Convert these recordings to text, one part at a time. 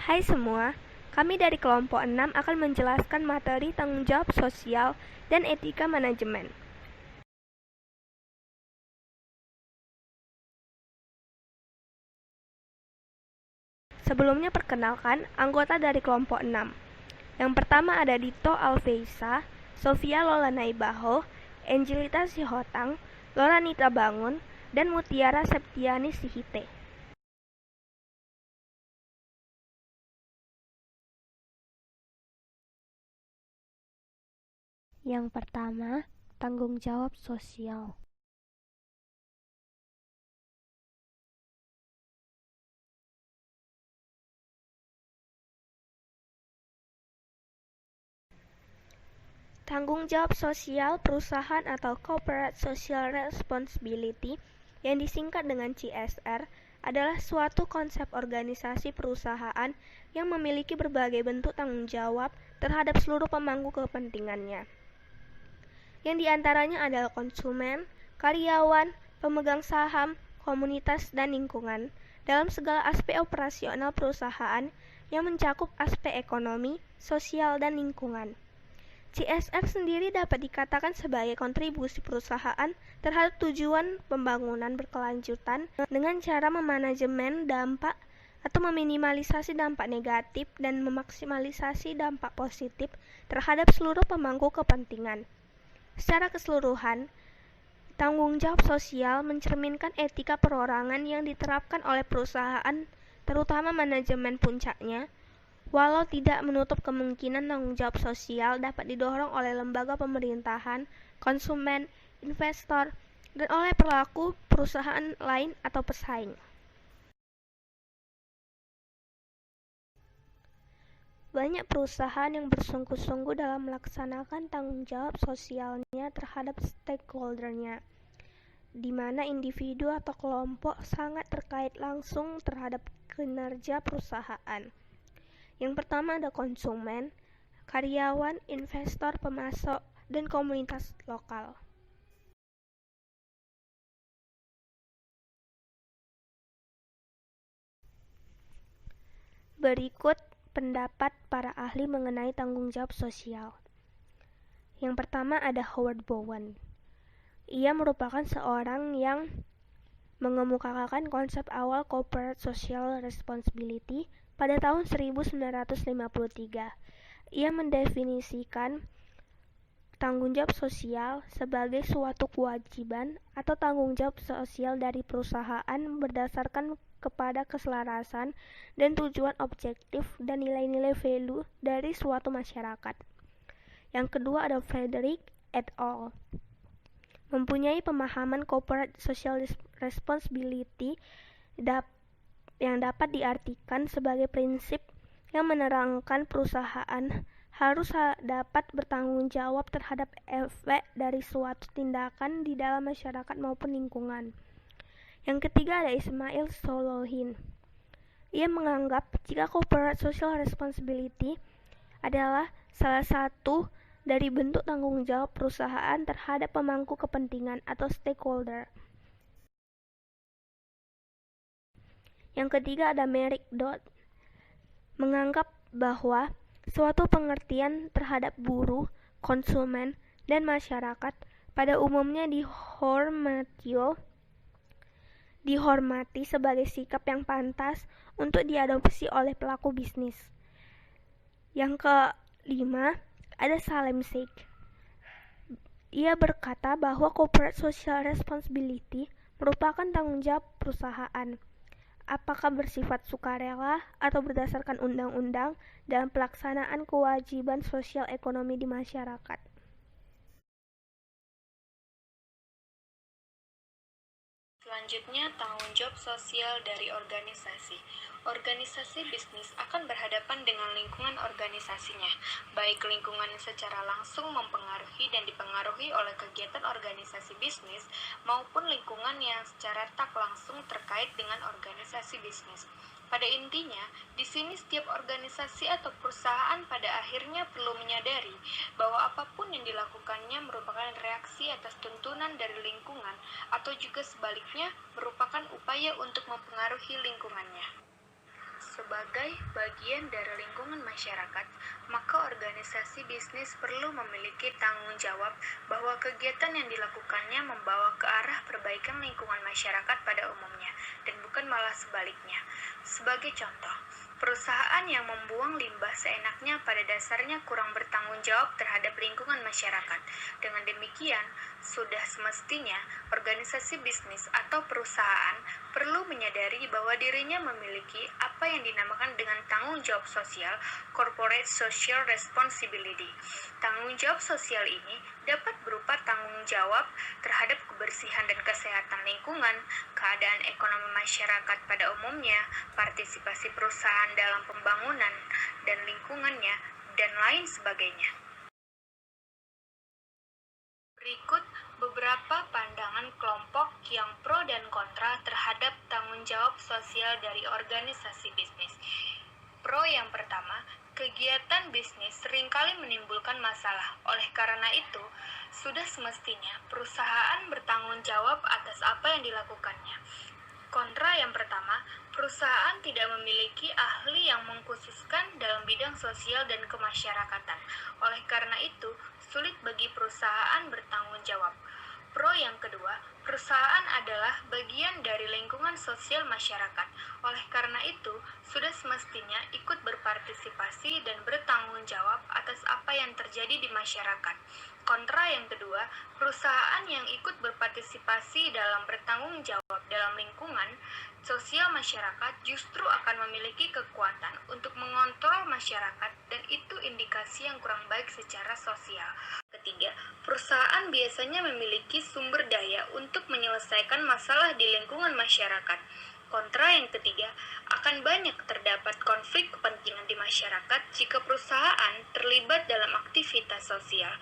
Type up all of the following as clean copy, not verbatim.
Hai semua, kami dari kelompok 6 akan menjelaskan materi tanggung jawab sosial dan etika manajemen. Sebelumnya perkenalkan anggota dari kelompok 6. Yang pertama ada Dito Alveisa, Sofia Lolanaibaho, Angelita Sihotang, Loranita Bangun, dan Mutiara Septiani Sihite. Yang pertama, tanggung jawab sosial. Tanggung jawab sosial perusahaan atau Corporate Social Responsibility yang disingkat dengan CSR adalah suatu konsep organisasi perusahaan yang memiliki berbagai bentuk tanggung jawab terhadap seluruh pemangku kepentingannya. Yang diantaranya adalah konsumen, karyawan, pemegang saham, komunitas, dan lingkungan dalam segala aspek operasional perusahaan yang mencakup aspek ekonomi, sosial, dan lingkungan. CSR sendiri dapat dikatakan sebagai kontribusi perusahaan terhadap tujuan pembangunan berkelanjutan dengan cara memanajemen dampak atau meminimalisasi dampak negatif dan memaksimalisasi dampak positif terhadap seluruh pemangku kepentingan. Secara keseluruhan, tanggung jawab sosial mencerminkan etika perorangan yang diterapkan oleh perusahaan, terutama manajemen puncaknya, walau tidak menutup kemungkinan tanggung jawab sosial dapat didorong oleh lembaga pemerintahan, konsumen, investor, dan oleh pelaku perusahaan lain atau pesaing. Banyak perusahaan yang bersungguh-sungguh dalam melaksanakan tanggung jawab sosialnya terhadap stakeholder-nya, di mana individu atau kelompok sangat terkait langsung terhadap kinerja perusahaan. Yang pertama ada konsumen, karyawan, investor, pemasok, dan komunitas lokal. Berikut pendapat para ahli mengenai tanggung jawab sosial. Yang pertama ada Howard Bowen. Ia merupakan seorang yang mengemukakan konsep awal Corporate Social Responsibility pada tahun 1953. Ia mendefinisikan tanggung jawab sosial sebagai suatu kewajiban atau tanggung jawab sosial dari perusahaan berdasarkan kepada keselarasan dan tujuan objektif dan nilai-nilai value dari suatu masyarakat. Yang kedua ada Frederick et al. Mempunyai pemahaman corporate social responsibility yang dapat diartikan sebagai prinsip yang menerangkan perusahaan harus dapat bertanggung jawab terhadap efek dari suatu tindakan di dalam masyarakat maupun lingkungan. Yang ketiga ada Ismail Solohin. Ia menganggap jika corporate social responsibility adalah salah satu dari bentuk tanggung jawab perusahaan terhadap pemangku kepentingan atau stakeholder. Yang ketiga ada Merrick Dodd, menganggap bahwa suatu pengertian terhadap buruh, konsumen, dan masyarakat pada umumnya dihormati sebagai sikap yang pantas untuk diadopsi oleh pelaku bisnis. Yang kelima ada Salem Sheikh. Ia berkata bahwa corporate social responsibility merupakan tanggung jawab perusahaan, apakah bersifat sukarela atau berdasarkan undang-undang dalam pelaksanaan kewajiban sosial ekonomi di masyarakat. Selanjutnya, tanggung jawab sosial dari organisasi. Organisasi bisnis akan berhadapan dengan lingkungan organisasinya, baik lingkungan yang secara langsung mempengaruhi dan dipengaruhi oleh kegiatan organisasi bisnis, maupun lingkungan yang secara tak langsung terkait dengan organisasi bisnis. Pada intinya, di sini setiap organisasi atau perusahaan pada akhirnya perlu menyadari bahwa apapun yang dilakukannya merupakan reaksi atas tuntunan dari lingkungan atau juga sebaliknya merupakan upaya untuk mempengaruhi lingkungannya. sebagai bagian dari lingkungan masyarakat, maka organisasi bisnis perlu memiliki tanggung jawab bahwa kegiatan yang dilakukannya membawa ke arah perbaikan lingkungan masyarakat pada umumnya, dan bukan malah sebaliknya. Sebagai contoh, perusahaan yang membuang limbah seenaknya pada dasarnya kurang bertanggung jawab terhadap lingkungan masyarakat. Dengan demikian, sudah semestinya organisasi bisnis atau perusahaan perlu menyadari bahwa dirinya memiliki apa yang dinamakan dengan tanggung jawab sosial, corporate social responsibility. Tanggung jawab sosial ini dapat berupa tanggung jawab terhadap kebersihan dan kesehatan lingkungan, keadaan ekonomi masyarakat pada umumnya, partisipasi perusahaan dalam pembangunan dan lingkungannya, dan lain sebagainya. Berikut beberapa pandangan kelompok yang pro dan kontra terhadap tanggung jawab sosial dari organisasi bisnis. Pro yang pertama, kegiatan bisnis seringkali menimbulkan masalah. Oleh karena itu, sudah semestinya perusahaan bertanggung jawab atas apa yang dilakukannya. Kontra yang pertama, perusahaan tidak memiliki ahli yang mengkhususkan dalam bidang sosial dan kemasyarakatan. Oleh karena itu, sulit bagi perusahaan bertanggung jawab. Pro yang kedua, perusahaan adalah bagian dari lingkungan sosial masyarakat. Oleh karena itu, sudah semestinya ikut berpartisipasi dan bertanggung jawab atas apa yang terjadi di masyarakat. Kontra yang kedua, perusahaan yang ikut berpartisipasi dalam bertanggung jawab dalam lingkungan sosial masyarakat justru akan memiliki kekuatan untuk mengontrol masyarakat, dan itu indikasi yang kurang baik secara sosial. Ketiga, perusahaan biasanya memiliki sumber daya untuk menyelesaikan masalah di lingkungan masyarakat. Kontra yang ketiga, akan banyak terdapat konflik kepentingan di masyarakat jika perusahaan terlibat dalam aktivitas sosial.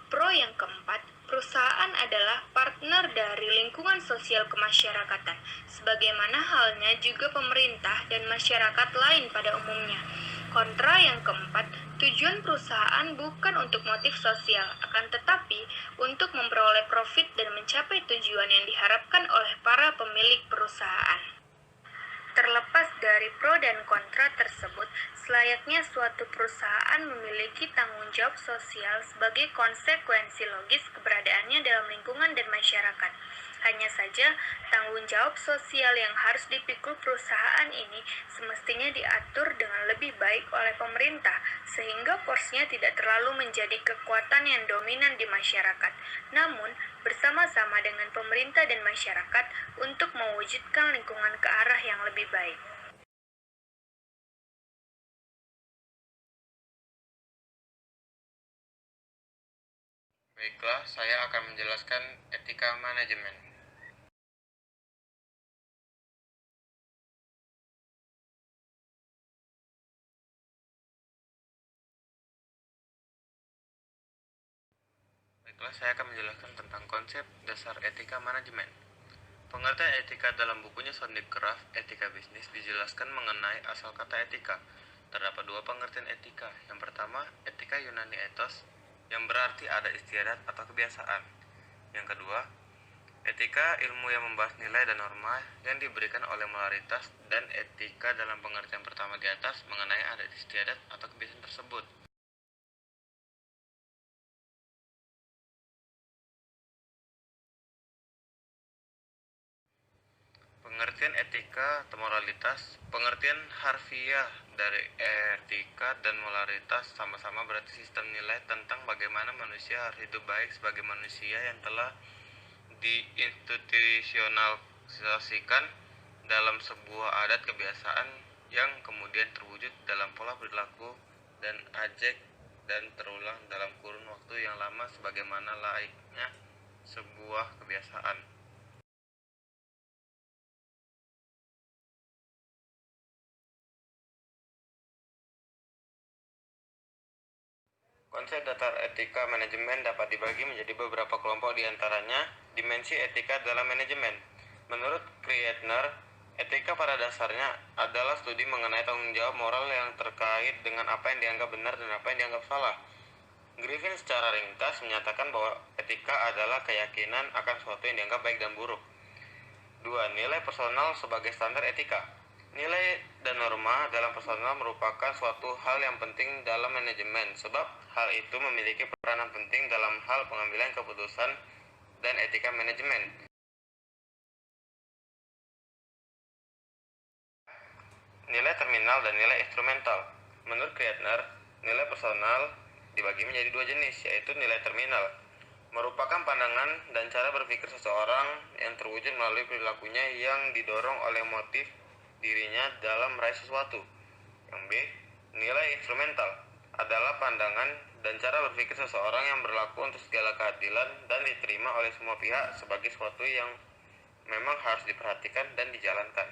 Pro yang keempat, perusahaan adalah partner dari lingkungan sosial kemasyarakatan, sebagaimana halnya juga pemerintah dan masyarakat lain pada umumnya. Kontra yang keempat, tujuan perusahaan bukan untuk motif sosial, akan tetapi untuk memperoleh profit dan mencapai tujuan yang diharapkan oleh para pemilik perusahaan. Terlepas dari pro dan kontra tersebut, selayaknya suatu perusahaan memiliki tanggung jawab sosial sebagai konsekuensi logis keberadaannya dalam lingkungan dan masyarakat. Hanya saja, tanggung jawab sosial yang harus dipikul perusahaan ini semestinya diatur dengan lebih baik oleh pemerintah, sehingga porsinya tidak terlalu menjadi kekuatan yang dominan di masyarakat, namun bersama-sama dengan pemerintah dan masyarakat untuk mewujudkan lingkungan ke arah yang lebih baik. Baiklah, saya akan menjelaskan etika manajemen. Baiklah, saya akan menjelaskan tentang konsep dasar etika manajemen. Pengertian etika dalam bukunya Sonny Craft, Etika Bisnis, dijelaskan mengenai asal kata etika. Terdapat dua pengertian etika. Yang pertama, etika Yunani ethos, yang berarti ada istiadat atau kebiasaan. Yang kedua, etika ilmu yang membahas nilai dan norma yang diberikan oleh moralitas, dan etika dalam pengertian pertama di atas mengenai adat istiadat atau kebiasaan tersebut. Pengertian etika atau moralitas. Pengertian harfiah dari etika dan moralitas sama-sama berarti sistem nilai tentang bagaimana manusia harus hidup baik sebagai manusia yang telah diinstitusionalisasikan dalam sebuah adat kebiasaan yang kemudian terwujud dalam pola perilaku dan ajek dan terulang dalam kurun waktu yang lama sebagaimana layaknya sebuah kebiasaan. Konsep dasar etika manajemen dapat dibagi menjadi beberapa kelompok, diantaranya dimensi etika dalam manajemen. Menurut Kreitner, etika pada dasarnya adalah studi mengenai tanggung jawab moral yang terkait dengan apa yang dianggap benar dan apa yang dianggap salah. Griffin secara ringkas menyatakan bahwa etika adalah keyakinan akan sesuatu yang dianggap baik dan buruk. 2. Nilai personal sebagai standar etika. Nilai dan norma dalam personal merupakan suatu hal yang penting dalam manajemen, sebab hal itu memiliki peranan penting dalam hal pengambilan keputusan dan etika manajemen. Nilai terminal dan nilai instrumental. Menurut Kreitner, nilai personal dibagi menjadi dua jenis, yaitu nilai terminal, merupakan pandangan dan cara berpikir seseorang yang terwujud melalui perilakunya yang didorong oleh motif dirinya dalam meraih sesuatu. Yang B, nilai instrumental adalah pandangan dan cara berpikir seseorang yang berlaku untuk segala keadilan dan diterima oleh semua pihak sebagai sesuatu yang memang harus diperhatikan dan dijalankan.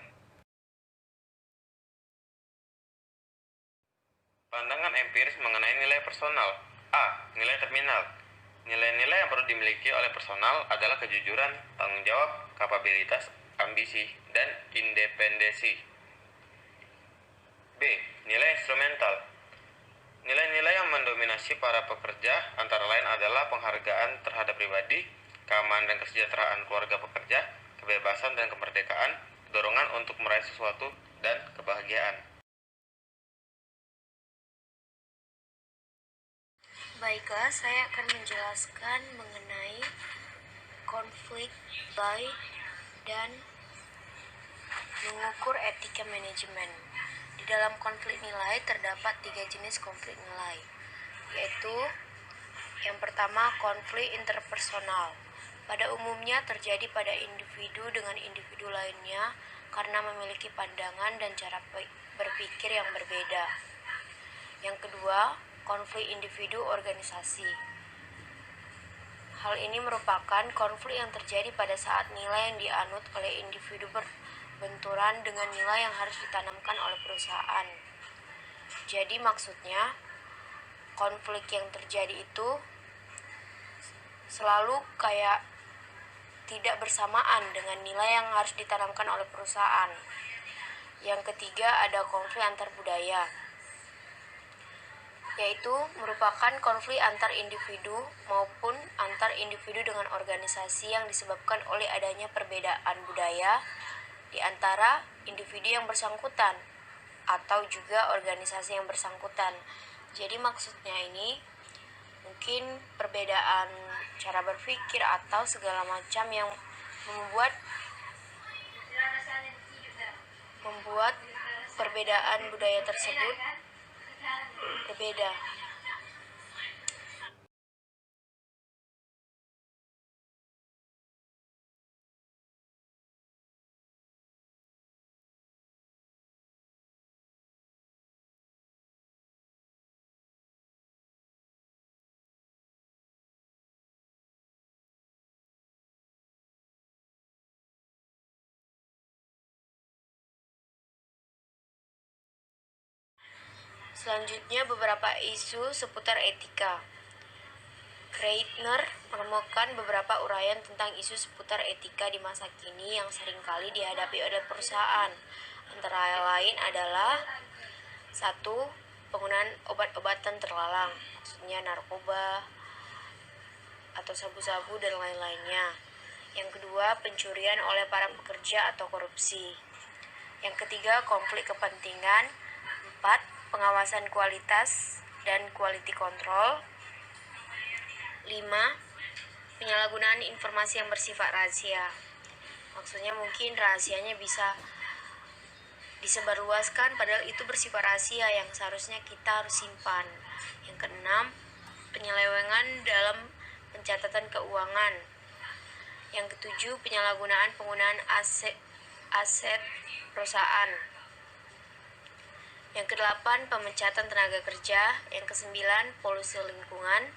Pandangan empiris mengenai nilai personal. A. Nilai terminal. Nilai-nilai yang perlu dimiliki oleh personal adalah kejujuran, tanggung jawab, kapabilitas, ambisi, dan independensi. B. Nilai instrumental. Nilai-nilai yang mendominasi para pekerja antara lain adalah penghargaan terhadap pribadi, keamanan dan kesejahteraan keluarga pekerja, kebebasan dan kemerdekaan, dorongan untuk meraih sesuatu, dan kebahagiaan. Baiklah, saya akan menjelaskan mengenai konflik nilai dan mengukur etika manajemen. Di dalam konflik nilai terdapat 3 jenis konflik nilai, yaitu yang pertama konflik interpersonal. Pada umumnya terjadi pada individu dengan individu lainnya karena memiliki pandangan dan cara berpikir yang berbeda. Yang kedua, konflik individu organisasi. Hal ini merupakan konflik yang terjadi pada saat nilai yang dianut oleh individu berbenturan dengan nilai yang harus ditanamkan oleh perusahaan. Jadi maksudnya, konflik yang terjadi itu selalu kayak tidak bersamaan dengan nilai yang harus ditanamkan oleh perusahaan. Yang ketiga, ada konflik antar budaya, yaitu merupakan konflik antar individu maupun antar individu dengan organisasi yang disebabkan oleh adanya perbedaan budaya di antara individu yang bersangkutan atau juga organisasi yang bersangkutan. Jadi maksudnya ini mungkin perbedaan cara berpikir atau segala macam yang membuat perbedaan budaya tersebut berbeda. Selanjutnya, beberapa isu seputar etika. Kreitner menemukan beberapa uraian tentang isu seputar etika di masa kini yang seringkali dihadapi oleh perusahaan. Antara lain adalah 1. Penggunaan obat-obatan terlarang, maksudnya narkoba atau sabu-sabu dan lain-lainnya. Yang kedua, pencurian oleh para pekerja atau korupsi. Yang ketiga, konflik kepentingan. 4. Pengawasan kualitas dan quality control. 5. Penyalahgunaan informasi yang bersifat rahasia. Maksudnya mungkin rahasianya bisa disebarluaskan padahal itu bersifat rahasia yang seharusnya kita harus simpan. Yang keenam, penyelewengan dalam pencatatan keuangan. Yang ketujuh, penyalahgunaan penggunaan aset perusahaan. Yang kedelapan, pemecatan tenaga kerja. Yang kesembilan, polusi lingkungan.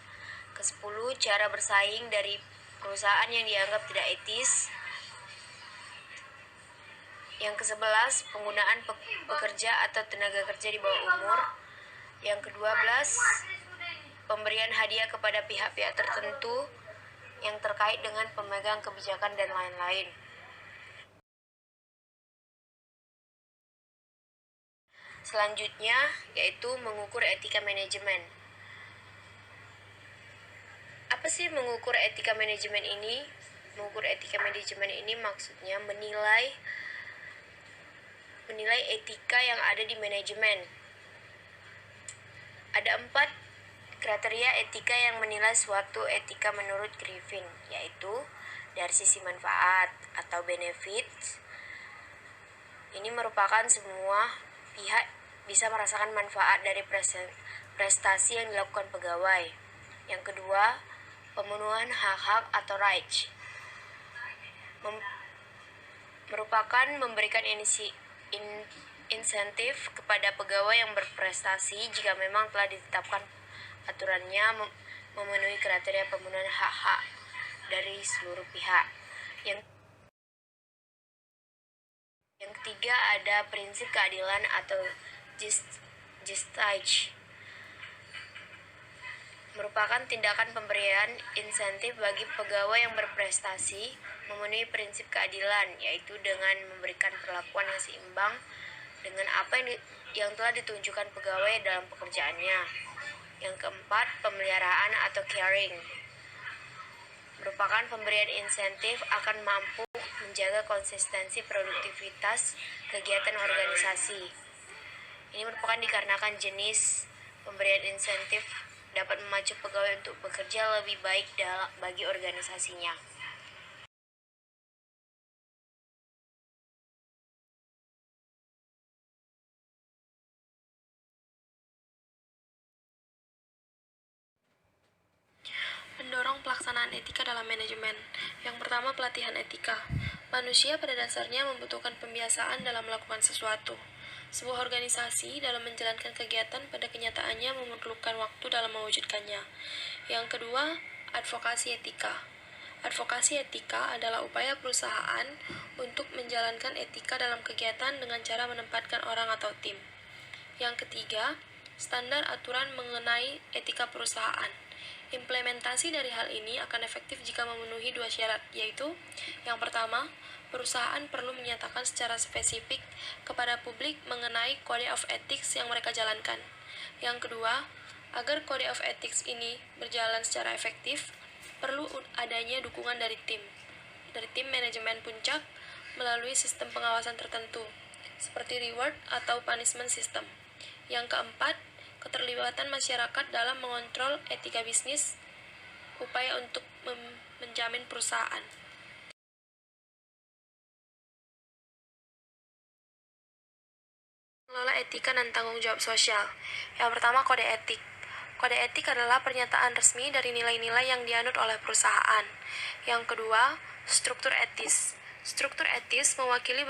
Kesepuluh, cara bersaing dari perusahaan yang dianggap tidak etis. Yang ke-11, penggunaan pekerja atau tenaga kerja di bawah umur. Yang ke-12, pemberian hadiah kepada pihak-pihak tertentu yang terkait dengan pemegang kebijakan dan lain-lain. Selanjutnya, yaitu mengukur etika manajemen. Apa sih mengukur etika manajemen ini? Mengukur etika manajemen ini maksudnya menilai menilai etika yang ada di manajemen. Ada 4 kriteria etika yang menilai suatu etika menurut Griffin, yaitu dari sisi manfaat atau benefits. Ini merupakan semua pihak bisa merasakan manfaat dari prestasi yang dilakukan pegawai. Yang kedua, pemenuhan hak-hak atau rights. Merupakan memberikan insentif kepada pegawai yang berprestasi jika memang telah ditetapkan aturannya memenuhi kriteria pemenuhan hak-hak dari seluruh pihak. Yang ketiga ada prinsip keadilan atau justice. Merupakan tindakan pemberian insentif bagi pegawai yang berprestasi memenuhi prinsip keadilan, yaitu dengan memberikan perlakuan yang seimbang dengan apa yang telah ditunjukkan pegawai dalam pekerjaannya. Yang keempat, pemeliharaan atau caring. Merupakan pemberian insentif akan mampu menjaga konsistensi produktivitas kegiatan organisasi. Ini merupakan dikarenakan jenis pemberian insentif dapat memacu pegawai untuk bekerja lebih baik bagi organisasinya. Mendorong pelaksanaan etika dalam manajemen. Yang pertama, pelatihan etika. Manusia pada dasarnya membutuhkan pembiasaan dalam melakukan sesuatu. Sebuah organisasi dalam menjalankan kegiatan pada kenyataannya memerlukan waktu dalam mewujudkannya. Yang kedua, advokasi etika. Advokasi etika adalah upaya perusahaan untuk menjalankan etika dalam kegiatan dengan cara menempatkan orang atau tim. Yang ketiga, standar aturan mengenai etika perusahaan. Implementasi dari hal ini akan efektif jika memenuhi 2 syarat, yaitu yang pertama, perusahaan perlu menyatakan secara spesifik kepada publik mengenai kode of ethics yang mereka jalankan. Yang kedua, agar kode of ethics ini berjalan secara efektif, perlu adanya dukungan dari tim manajemen puncak melalui sistem pengawasan tertentu, seperti reward atau punishment system. Yang keempat, keterlibatan masyarakat dalam mengontrol etika bisnis, upaya untuk menjamin perusahaan. Mengelola etika dan tanggung jawab sosial. Yang pertama, kode etik. Kode etik adalah pernyataan resmi dari nilai-nilai yang dianut oleh perusahaan. Yang kedua, struktur etis. Struktur etis mewakili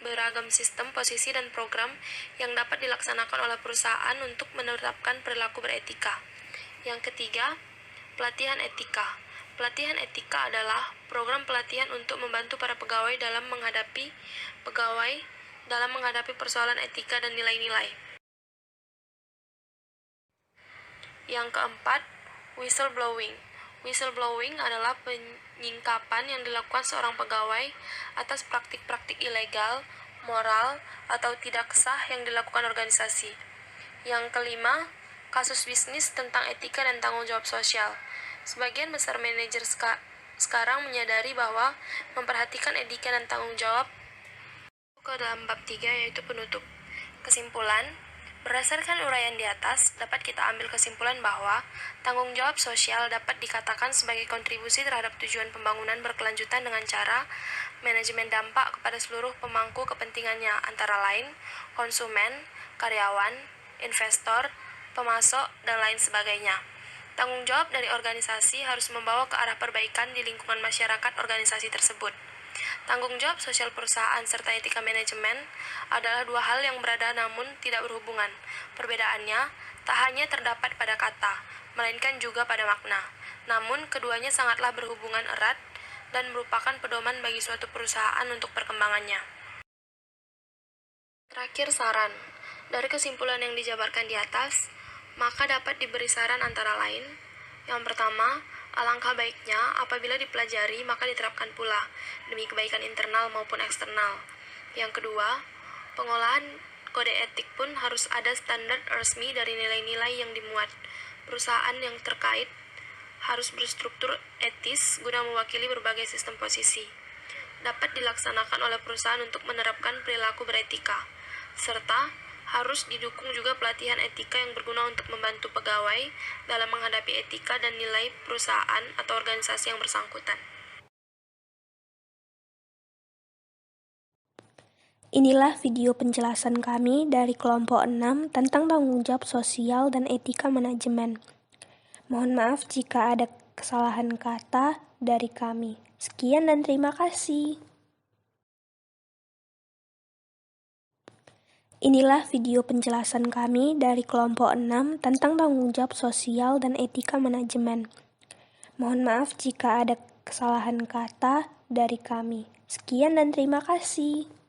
beragam sistem, posisi, dan program yang dapat dilaksanakan oleh perusahaan untuk menerapkan perilaku beretika. Yang ketiga, pelatihan etika. Pelatihan etika adalah program pelatihan untuk membantu para pegawai dalam menghadapi persoalan etika dan nilai-nilai. Yang keempat, whistleblowing. Whistleblowing adalah penyingkapan yang dilakukan seorang pegawai atas praktik-praktik ilegal, moral, atau tidak sah yang dilakukan organisasi. Yang kelima, kasus bisnis tentang etika dan tanggung jawab sosial. Sebagian besar manajer sekarang menyadari bahwa memperhatikan etika dan tanggung jawab ke dalam bab 3, yaitu penutup. Kesimpulan, berdasarkan uraian di atas, dapat kita ambil kesimpulan bahwa tanggung jawab sosial dapat dikatakan sebagai kontribusi terhadap tujuan pembangunan berkelanjutan dengan cara manajemen dampak kepada seluruh pemangku kepentingannya, antara lain konsumen, karyawan, investor, pemasok, dan lain sebagainya. Tanggung jawab dari organisasi harus membawa ke arah perbaikan di lingkungan masyarakat organisasi tersebut. Tanggung jawab sosial perusahaan serta etika manajemen adalah 2 hal yang berada namun tidak berhubungan. Perbedaannya tak hanya terdapat pada kata, melainkan juga pada makna. Namun keduanya sangatlah berhubungan erat dan merupakan pedoman bagi suatu perusahaan untuk perkembangannya. Terakhir, saran. Dari kesimpulan yang dijabarkan di atas, maka dapat diberi saran antara lain. Yang pertama, alangkah baiknya apabila dipelajari maka diterapkan pula, demi kebaikan internal maupun eksternal. Yang kedua, pengolahan kode etik pun harus ada standar resmi dari nilai-nilai yang dimuat. Perusahaan yang terkait harus berstruktur etis guna mewakili berbagai sistem posisi. dapat dilaksanakan oleh perusahaan untuk menerapkan perilaku beretika, serta harus didukung juga pelatihan etika yang berguna untuk membantu pegawai dalam menghadapi etika dan nilai perusahaan atau organisasi yang bersangkutan. Inilah video penjelasan kami dari kelompok 6 tentang tanggung jawab sosial dan etika manajemen. Mohon maaf jika ada kesalahan kata dari kami. Sekian dan terima kasih. Inilah video penjelasan kami dari kelompok 6 tentang tanggung jawab sosial dan etika manajemen. Mohon maaf jika ada kesalahan kata dari kami. Sekian dan terima kasih.